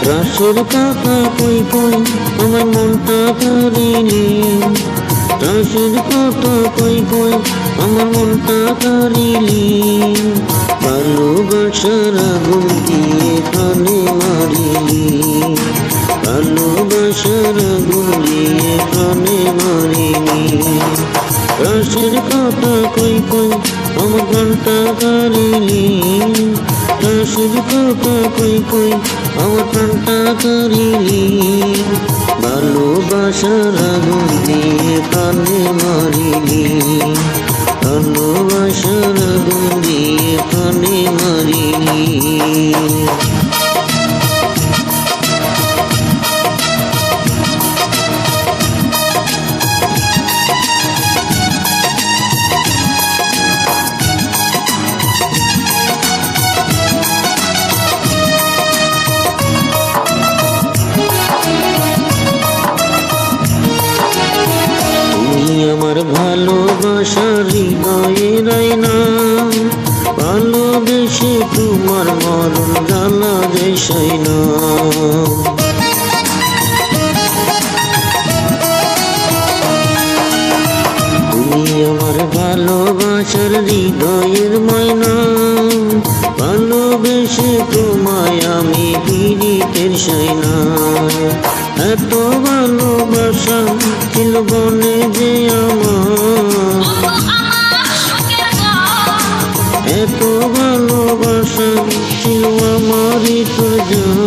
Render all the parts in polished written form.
রসের কথা কই কই আমার মনটা কারিলি, রসের কথা কই কই আমার মনটা কারিলি। ভালোবাসার আগুন দিয়ে প্রাণে মারিলি, ভালোবাসার আগুন দিয়ে প্রাণে মারিলি। রসের কথা কই কই আমার মনটা কারিলি, রসের কথা কই কই আমার প্রাণটা কারিলি। ভালোবাসার আগুন দিয়ে প্রাণে মারিলি, ভালোবাসার আগুন দিয়ে প্রাণে মারিলি। আমার ভালোবাসার হৃদয়ের আয়না, ভালোবেসে তোমার মরণ জ্বালা দেশাই না। তুমি আমার ভালোবাসার হৃদয়ের ময়না, ভালোবেসে তোমায় আমি পীড়িতের সাইনা। এত ভালোবাসা ছিল বনে যে আমার, এত ভালোবাসা ছিল আমারই তোর জান।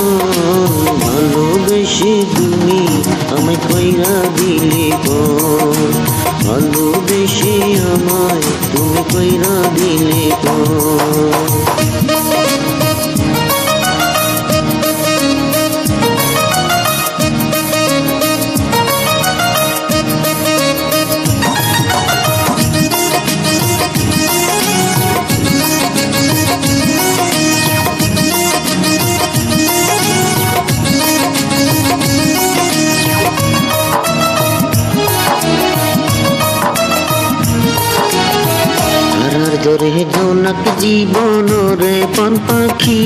ভালোবেসে তুমি আমায় কইরা দিলে পর, ভালোবেসে আমায় তুমি কইরা দিলে পর। তোরে জনক জীবন রে পান পাখি,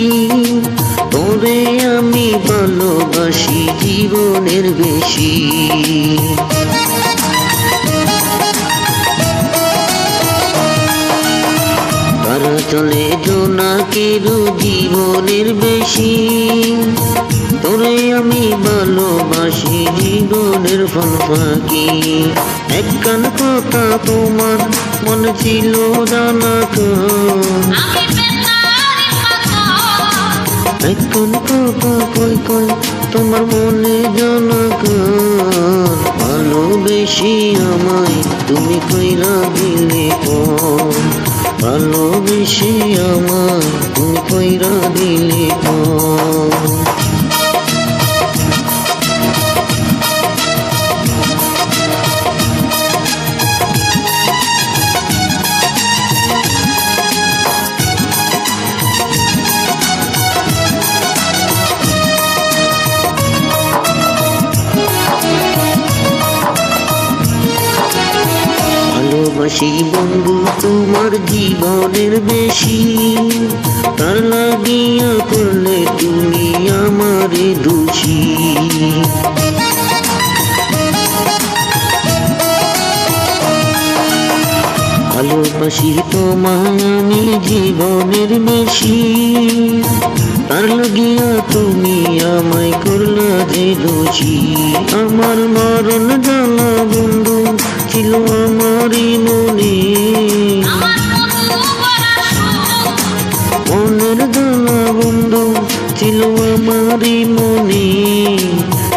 তোরে আমি ভালোবাসি জীবনের বেশি। তারা চলে জোনাকের জীবনের বেশি, তোরে আমি ভালোবাসি জীবনের ফল পাখি। একখান কথা তোমার মনে ছিল জানা তো, একখান কথা কই কই তোমার মনে জানা তো। ভালোবেসি আমায় তুমি কইরা দিলে পর, ভালোবেসি আমায় তুমি কইরা দিলে পর। ভালোবাসি বন্ধু তোমার জীবনের বেশি, তার লাগিয়া করলে তুমি আমারে দোষী। ভালোবাসি তোমায় আমি জীবনের বেশি, তার লাগিয়া তুমি আমায় করলা যে দোষী। আমার মরণ জ্বালা বন্ধু ছিল আমারই মনে, মনের জ্বালা বন্ধু ছিল আমারই মনে।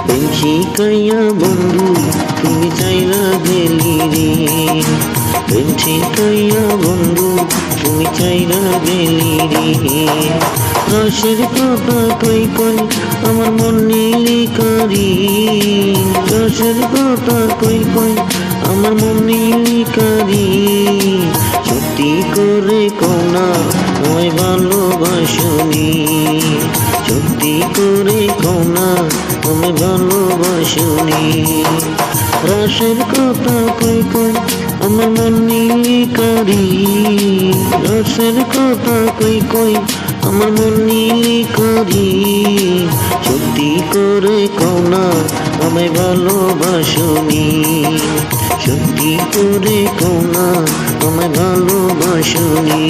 প্রেম শিখাইয়া বন্ধু তুমি চাইরা গেলি রে, প্রেম শিখাইয়া বন্ধু তুমি চাইরা গেলি রে। রসের কথা কই কই আমার মন নীলি করি, রসের কথা কই কই আমার মন নীলি করি। সত্যি করে কোনা আমায় ভালোবাসনি, সত্যি করে কোনা আমায় ভালোবাসনি। রসের কথা কই কই আমার মন নীলি করি, রসের কথা কই কই আমার মন নীলি করি, সত্যি করে কও না আমায় ভালোবাসনি, সত্যি করে কও না আমায় ভালোবাসনি।